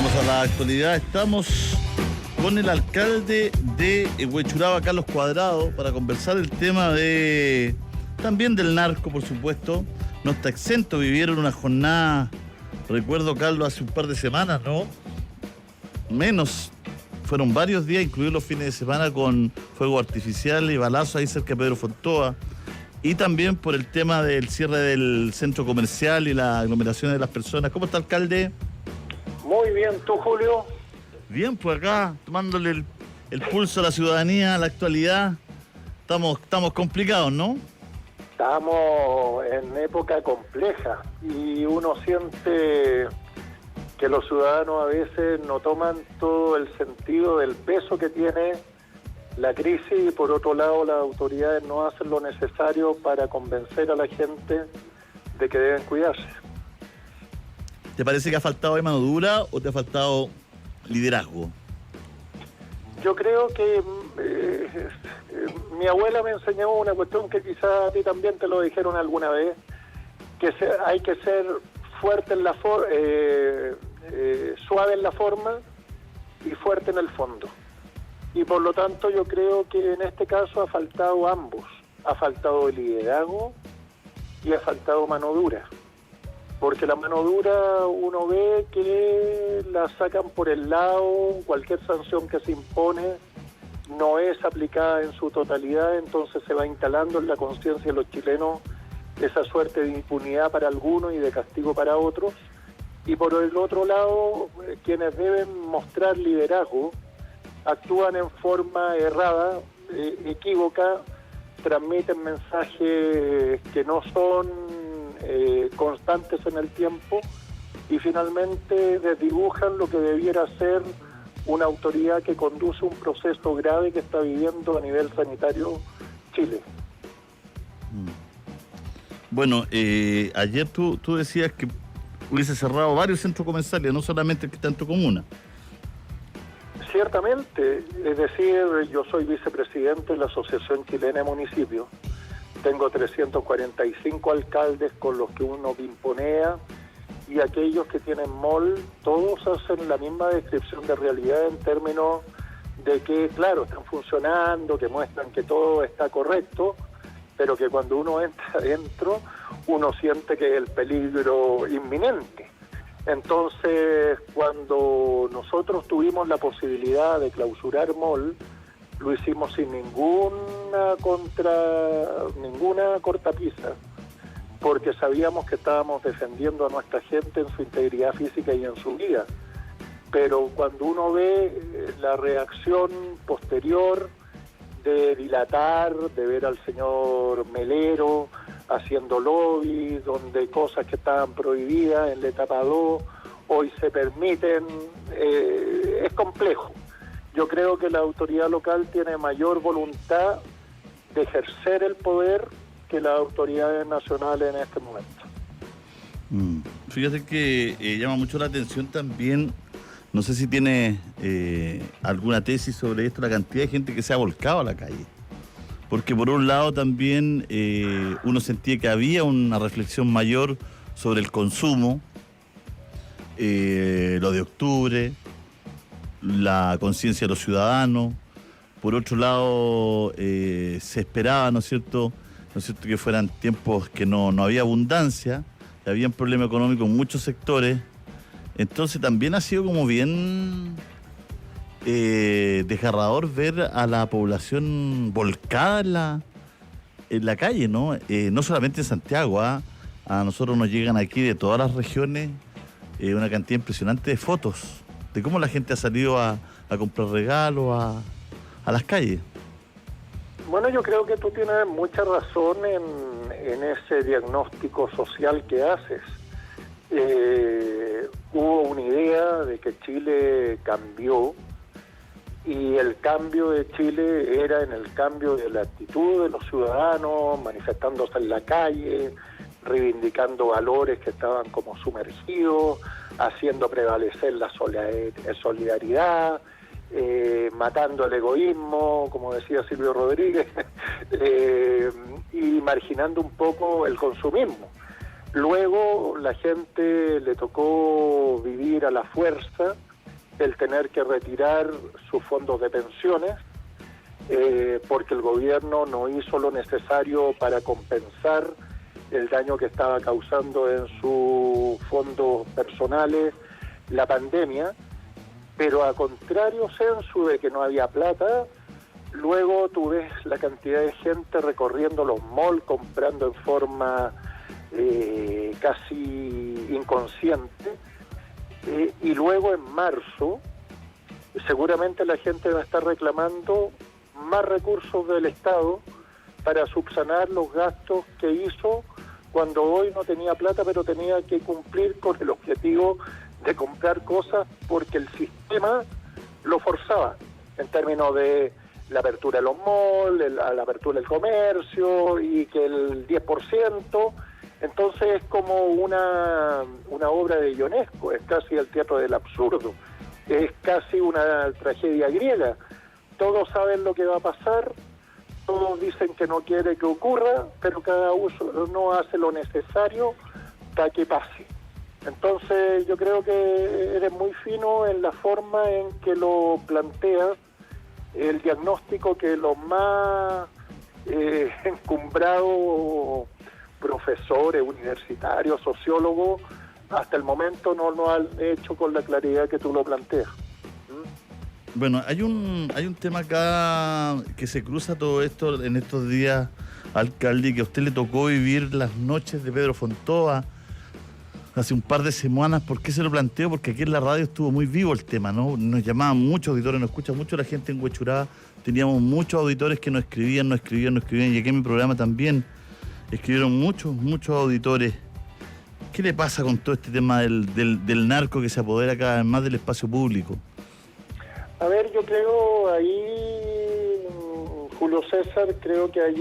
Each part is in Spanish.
Vamos a la actualidad. Estamos con el alcalde de Huechuraba, Carlos Cuadrado, para conversar el tema de también del narco, por supuesto. No está exento. Vivieron una jornada, recuerdo, Carlos, hace un par de semanas, ¿no? Menos. Fueron varios días, incluidos los fines de semana, con fuego artificial y balazos ahí cerca de Pedro Fontoa. Y también por el tema del cierre del centro comercial y la aglomeración de las personas. ¿Cómo está, alcalde? Muy bien, ¿tú, Julio? Bien, pues acá, tomándole el pulso a la ciudadanía, a la actualidad. Estamos complicados, ¿no? Estamos en época compleja y uno siente que los ciudadanos a veces no toman todo el sentido del peso que tiene la crisis y por otro lado las autoridades no hacen lo necesario para convencer a la gente de que deben cuidarse. ¿Te parece que ha faltado de mano dura o te ha faltado liderazgo? Yo creo que mi abuela me enseñó una cuestión que quizás a ti también te lo dijeron alguna vez, que hay que ser fuerte en la suave en la forma y fuerte en el fondo. Y por lo tanto yo creo que en este caso ha faltado ambos. Ha faltado el liderazgo y ha faltado mano dura. Porque la mano dura uno ve que la sacan por el lado, cualquier sanción que se impone no es aplicada en su totalidad, entonces se va instalando en la conciencia de los chilenos esa suerte de impunidad para algunos y de castigo para otros. Y por el otro lado, quienes deben mostrar liderazgo actúan en forma errada, equívoca, transmiten mensajes que no son constantes en el tiempo y finalmente desdibujan lo que debiera ser una autoridad que conduce un proceso grave que está viviendo a nivel sanitario Chile. Bueno, ayer tú decías que hubiese cerrado varios centros comerciales, no solamente el que está en tu comuna. Ciertamente, es decir, yo soy vicepresidente de la Asociación Chilena de Municipios. Tengo 345 alcaldes con los que uno pimponea y aquellos que tienen mall, todos hacen la misma descripción de realidad en términos de que, claro, están funcionando, que muestran que todo está correcto, pero que cuando uno entra adentro, uno siente que es el peligro inminente. Entonces, cuando nosotros tuvimos la posibilidad de clausurar mall, lo hicimos sin ninguna cortapisa, porque sabíamos que estábamos defendiendo a nuestra gente en su integridad física y en su vida. Pero cuando uno ve la reacción posterior de dilatar, de ver al señor Melero haciendo lobby, donde cosas que estaban prohibidas en la etapa 2 hoy se permiten, es complejo. Yo creo que la autoridad local tiene mayor voluntad de ejercer el poder que las autoridades nacionales en este momento. Fíjate que llama mucho la atención también, no sé si tiene alguna tesis sobre esto, la cantidad de gente que se ha volcado a la calle. Porque por un lado también uno sentía que había una reflexión mayor sobre el consumo, lo de octubre, la conciencia de los ciudadanos. Por otro lado, se esperaba, ¿no es cierto?, que fueran tiempos que no había abundancia, que había un problema económico en muchos sectores. Entonces también ha sido como bien desgarrador ver a la población volcada en la calle, ¿no? No solamente en Santiago, a nosotros nos llegan aquí de todas las regiones una cantidad impresionante de fotos de cómo la gente ha salido a comprar regalos a las calles. Bueno, yo creo que tú tienes mucha razón en ese diagnóstico social que haces. Hubo una idea de que Chile cambió y el cambio de Chile era en el cambio de la actitud de los ciudadanos, manifestándose en la calle, reivindicando valores que estaban como sumergidos, haciendo prevalecer la solidaridad, matando el egoísmo, como decía Silvio Rodríguez, y marginando un poco el consumismo. Luego la gente le tocó vivir a la fuerza el tener que retirar sus fondos de pensiones, porque el gobierno no hizo lo necesario para compensar el daño que estaba causando en sus fondos personales la pandemia, pero a contrario censo de que no había plata, luego tú ves la cantidad de gente recorriendo los malls, comprando en forma casi inconsciente, y luego en marzo seguramente la gente va a estar reclamando más recursos del Estado para subsanar los gastos que hizo cuando hoy no tenía plata, pero tenía que cumplir con el objetivo de comprar cosas porque el sistema lo forzaba en términos de la apertura de los malls, la apertura del comercio y que el 10%, entonces es como una obra de Ionesco, es casi el teatro del absurdo, es casi una tragedia griega. Todos saben lo que va a pasar, todos dicen que no quiere que ocurra, pero cada uno hace lo necesario para que pase. Entonces yo creo que eres muy fino en la forma en que lo planteas, el diagnóstico que los más encumbrados profesores, universitarios, sociólogos, hasta el momento no lo han hecho con la claridad que tú lo planteas. Bueno, hay un tema acá que se cruza todo esto en estos días, alcalde, que a usted le tocó vivir las noches de Pedro Fontova hace un par de semanas. ¿Por qué se lo planteo? Porque aquí en la radio estuvo muy vivo el tema, ¿no? Nos llamaban muchos auditores, nos escucha mucho la gente en Huechuraba, teníamos muchos auditores que nos escribían, y aquí en mi programa también escribieron muchos auditores. ¿Qué le pasa con todo este tema del narco que se apodera cada vez más del espacio público? A ver, yo creo ahí, Julio César, creo que hay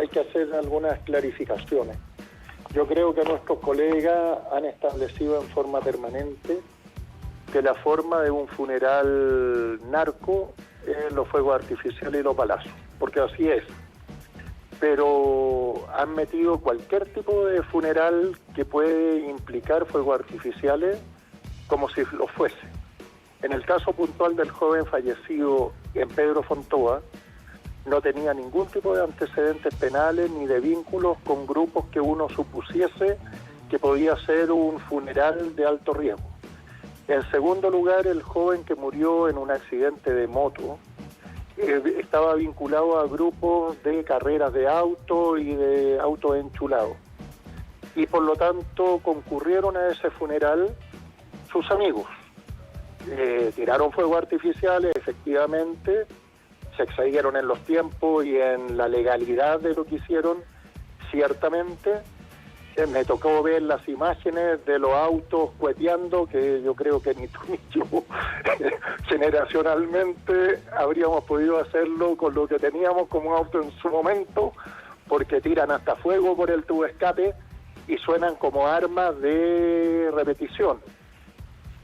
que hacer algunas clarificaciones. Yo creo que nuestros colegas han establecido en forma permanente que la forma de un funeral narco es los fuegos artificiales y los balazos, porque así es. Pero han metido cualquier tipo de funeral que puede implicar fuegos artificiales como si lo fuese. En el caso puntual del joven fallecido en Pedro Fontova, no tenía ningún tipo de antecedentes penales ni de vínculos con grupos que uno supusiese que podía ser un funeral de alto riesgo. En segundo lugar, el joven que murió en un accidente de moto estaba vinculado a grupos de carreras de auto y de autos enchulados. Y por lo tanto concurrieron a ese funeral sus amigos. Tiraron fuegos artificiales, efectivamente, se excedieron en los tiempos y en la legalidad de lo que hicieron, ciertamente. Me tocó ver las imágenes de los autos cueteando, que yo creo que ni tú ni yo generacionalmente habríamos podido hacerlo con lo que teníamos como auto en su momento, porque tiran hasta fuego por el tubo de escape y suenan como armas de repetición.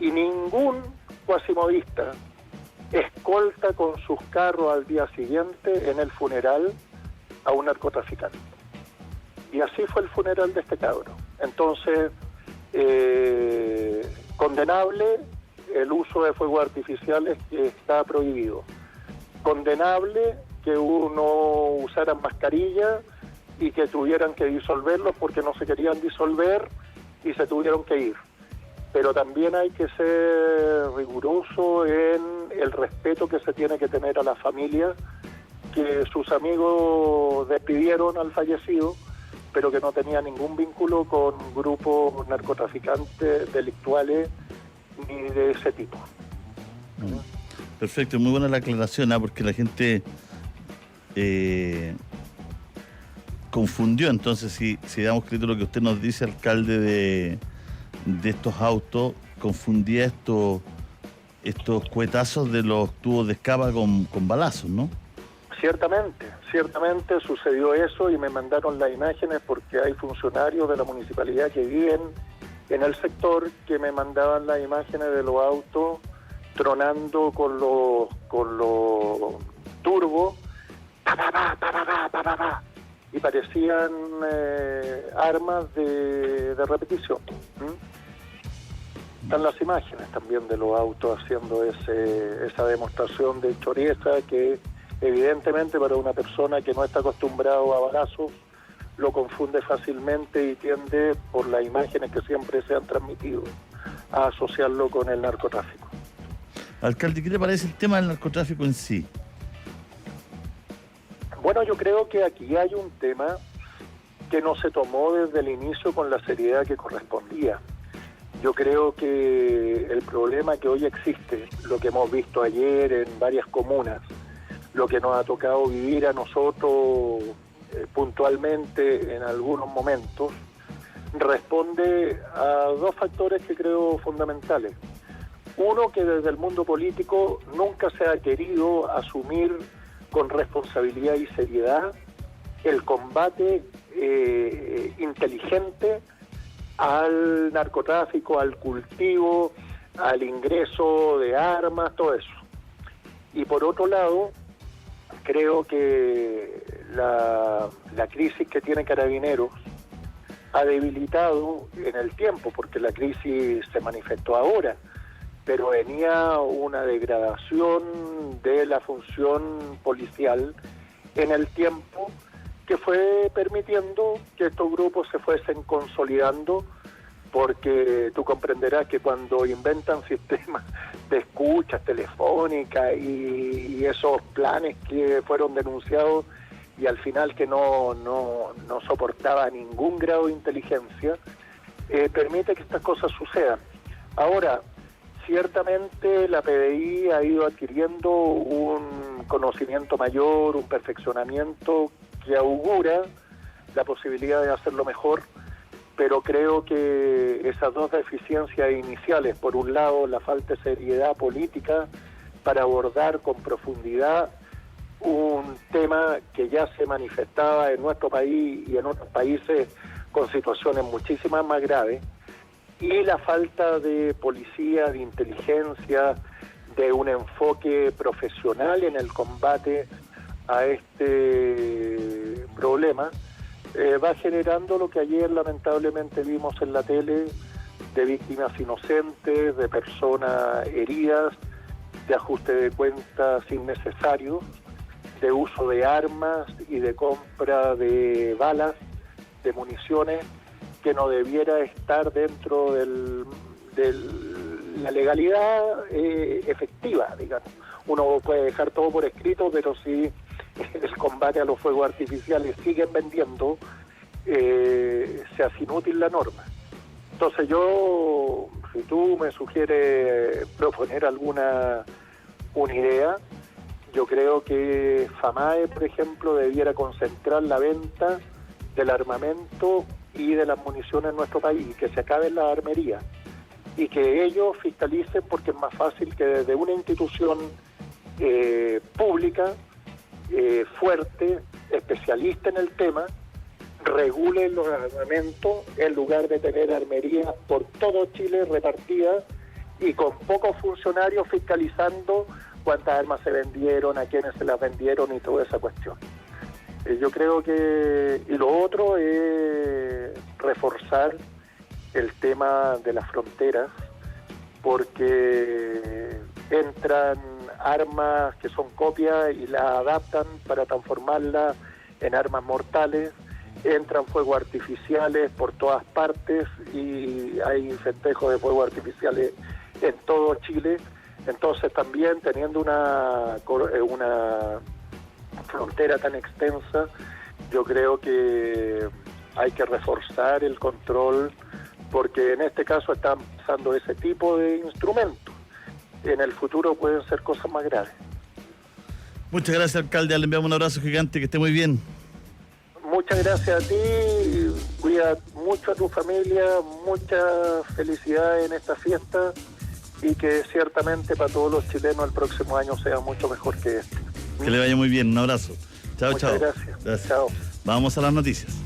Y ningún cuasimodista escolta con sus carros al día siguiente en el funeral a un narcotraficante. Y así fue el funeral de este cabro. Entonces, condenable el uso de fuegos artificiales, que está prohibido. Condenable que uno usara mascarilla y que tuvieran que disolverlos porque no se querían disolver y se tuvieron que ir. Pero también hay que ser riguroso en el respeto que se tiene que tener a la familia, que sus amigos despidieron al fallecido, pero que no tenía ningún vínculo con grupos narcotraficantes, delictuales, ni de ese tipo. Perfecto, muy buena la aclaración, porque la gente confundió. Entonces, si damos crédito a lo que usted nos dice, alcalde, de estos autos, confundía estos cuetazos de los tubos de escapa con balazos, ¿no? Ciertamente sucedió eso y me mandaron las imágenes porque hay funcionarios de la municipalidad que viven en el sector que me mandaban las imágenes de los autos tronando con los turbos, pa, pa, pa, pa, pa, pa, pa, pa, pa, y parecían armas de repetición. Están las imágenes también de los autos haciendo esa demostración de choreza que evidentemente para una persona que no está acostumbrado a balazos lo confunde fácilmente y tiende, por las imágenes que siempre se han transmitido, a asociarlo con el narcotráfico. Alcalde, ¿qué le parece el tema del narcotráfico en sí? Bueno, yo creo que aquí hay un tema que no se tomó desde el inicio con la seriedad que correspondía. Yo creo que el problema que hoy existe, lo que hemos visto ayer en varias comunas, lo que nos ha tocado vivir a nosotros puntualmente en algunos momentos, responde a dos factores que creo fundamentales. Uno, que desde el mundo político nunca se ha querido asumir con responsabilidad y seriedad el combate inteligente al narcotráfico, al cultivo, al ingreso de armas, todo eso. Y por otro lado, creo que la crisis que tiene Carabineros ha debilitado en el tiempo, porque la crisis se manifestó ahora, pero venía una degradación de la función policial en el tiempo que fue permitiendo que estos grupos se fuesen consolidando, porque tú comprenderás que cuando inventan sistemas de escuchas telefónicas y esos planes que fueron denunciados y al final que no soportaba ningún grado de inteligencia, permite que estas cosas sucedan. Ahora, ciertamente la PDI ha ido adquiriendo un conocimiento mayor, un perfeccionamiento que augura la posibilidad de hacerlo mejor, pero creo que esas dos deficiencias iniciales, por un lado la falta de seriedad política para abordar con profundidad un tema que ya se manifestaba en nuestro país y en otros países con situaciones muchísimas más graves, y la falta de policía, de inteligencia, de un enfoque profesional en el combate a este problema, va generando lo que ayer lamentablemente vimos en la tele, de víctimas inocentes, de personas heridas, de ajuste de cuentas innecesarios, de uso de armas y de compra de balas, de municiones, que no debiera estar dentro de la legalidad efectiva, digamos. Uno puede dejar todo por escrito, pero si el combate a los fuegos artificiales siguen vendiendo, se hace inútil la norma. Entonces yo, si tú me sugieres proponer una idea, yo creo que FAMAE, por ejemplo, debiera concentrar la venta del armamento y de las municiones en nuestro país, y que se acaben las armerías, y que ellos fiscalicen, porque es más fácil que desde una institución pública, fuerte, especialista en el tema, regulen los armamentos en lugar de tener armerías por todo Chile repartidas y con pocos funcionarios fiscalizando cuántas armas se vendieron, a quiénes se las vendieron y toda esa cuestión. Yo creo que... Y lo otro es reforzar el tema de las fronteras, porque entran armas que son copias y las adaptan para transformarlas en armas mortales, entran fuegos artificiales por todas partes y hay festejos de fuegos artificiales en todo Chile. Entonces también teniendo una frontera tan extensa, yo creo que hay que reforzar el control, porque en este caso están usando ese tipo de instrumentos. En el futuro pueden ser cosas más graves. Muchas gracias, alcalde. Le enviamos un abrazo gigante, que esté muy bien. Muchas gracias a ti, cuida mucho a tu familia, mucha felicidad en esta fiesta y que ciertamente para todos los chilenos el próximo año sea mucho mejor que este. Que le vaya muy bien, un abrazo. Chao, Muchas chao. Gracias. Chao. Vamos a las noticias.